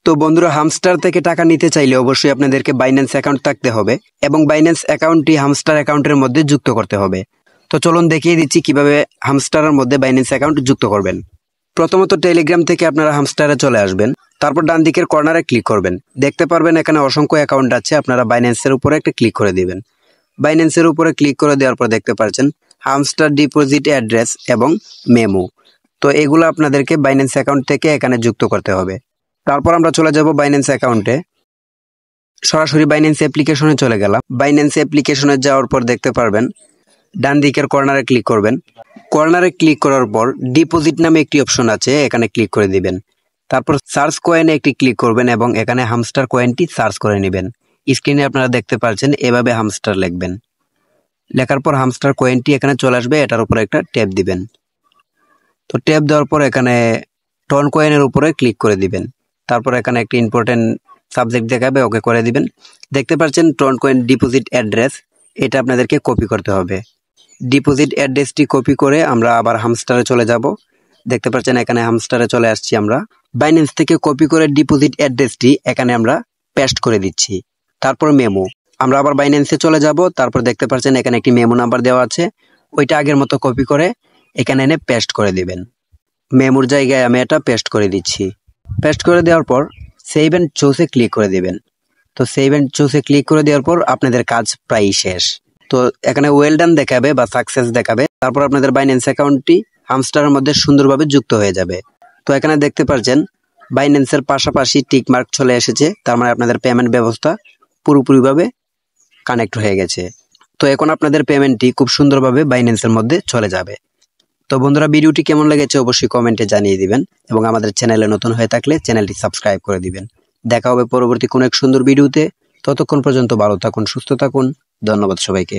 তো বন্ধুরা, হামস্টার থেকে টাকা নিতে চাইলে অবশ্যই আপনাদেরকে বাইন্যান্স অ্যাকাউন্ট থাকতে হবে এবং বাইন্যান্স অ্যাকাউন্টটি হামস্টার অ্যাকাউন্টের মধ্যে যুক্ত করতে হবে। তো চলুন দেখিয়ে দিচ্ছি কিভাবে হামস্টারের মধ্যে বাইন্যান্স অ্যাকাউন্ট যুক্ত করবেন। প্রথমত টেলিগ্রাম থেকে আপনারা হামস্টারে চলে আসবেন, তারপর ডান দিকের কর্নারে ক্লিক করবেন। দেখতে পারবেন এখানে অসংখ্য অ্যাকাউন্ট আছে, আপনারা বাইন্যান্সের উপরে একটা ক্লিক করে দিবেন। বাইন্যান্সের উপরে ক্লিক করে দেওয়ার পর দেখতে পাচ্ছেন হামস্টার ডিপোজিট অ্যাড্রেস এবং মেমো। তো এগুলো আপনাদেরকে বাইন্যান্স অ্যাকাউন্ট থেকে এখানে যুক্ত করতে হবে। তারপর আমরা চলে যাব বাইন্যান্স অ্যাকাউন্টে। সরাসরি বাইন্যান্স অ্যাপ্লিকেশনে চলে গেলাম। বাইন্যান্স অ্যাপ্লিকেশনে যাওয়ার পর দেখতে পারবেন ডান দিকের কর্নারে ক্লিক করবেন। কর্নারে ক্লিক করার পর ডিপোজিট নামে একটি অপশন আছে, এখানে ক্লিক করে দিবেন। তারপর সার্চ কয়েনে একটি ক্লিক করবেন এবং এখানে হামস্টার কয়েনটি সার্চ করে নেবেন। স্ক্রিনে আপনারা দেখতে পাচ্ছেন এভাবে হামস্টার লিখবেন। লেখার পর হামস্টার কয়েনটি এখানে চলে আসবে, এটার উপরে একটা ট্যাপ দিবেন। তো ট্যাপ দেওয়ার পর এখানে টন কয়েনের উপরে ক্লিক করে দিবেন। তারপর এখানে একটি ইম্পর্টেন্ট সাবজেক্ট দেখাবে, ওকে করে দিবেন। দেখতে পাচ্ছেন টন কয়েন ডিপোজিট অ্যাড্রেস, এটা আপনাদেরকে কপি করতে হবে। ডিপোজিট অ্যাড্রেসটি কপি করে আমরা আবার হামস্টারে চলে যাব। দেখতে পাচ্ছেন এখানে হামস্টারে চলে আসছি আমরা। বাইন্যান্স থেকে কপি করে ডিপোজিট অ্যাড্রেসটি এখানে আমরা পেস্ট করে দিচ্ছি। তারপর মেমো, আমরা আবার বাইন্যান্সে চলে যাব। তারপর দেখতে পাচ্ছেন এখানে একটি মেমো নাম্বার দেওয়া আছে, ওইটা আগের মতো কপি করে এখানে এনে পেস্ট করে দিবেন। মেমোর জায়গায় আমি এটা পেস্ট করে দিচ্ছি। পেস্ট করে দেওয়ার পর সেভ এন্ড চুজে ক্লিক করে দিবেন। তো সেভ এন্ড চুজে ক্লিক করে দেওয়ার পর আপনাদের কাজ প্রায় শেষ। তো এখানে ওয়েল ডান দেখাবে বা সাকসেস দেখাবে। তারপর আপনাদের বাইন্যান্স অ্যাকাউন্টটি হামস্টারের মধ্যে সুন্দরভাবে যুক্ত হয়ে যাবে। তো এখানে দেখতে পাচ্ছেন বাইন্যান্সের পাশাপাশি টিক মার্ক চলে এসেছে, তার মানে আপনাদের পেমেন্ট ব্যবস্থা পুরোপুরিভাবে কানেক্ট হয়ে গেছে। তো এখন আপনাদের পেমেন্টটি খুব সুন্দরভাবে বাইন্যান্সের মধ্যে চলে যাবে। তো বন্ধুরা, ভিডিওটি কেমন লেগেছে অবশ্যই কমেন্টে জানিয়ে দিবেন এবং আমাদের চ্যানেলে নতুন হয়ে থাকলে চ্যানেলটি সাবস্ক্রাইব করে দিবেন। দেখা হবে পরবর্তী কোনো এক সুন্দর ভিডিওতে। ততক্ষণ পর্যন্ত ভালো থাকুন, সুস্থ থাকুন। ধন্যবাদ সবাইকে।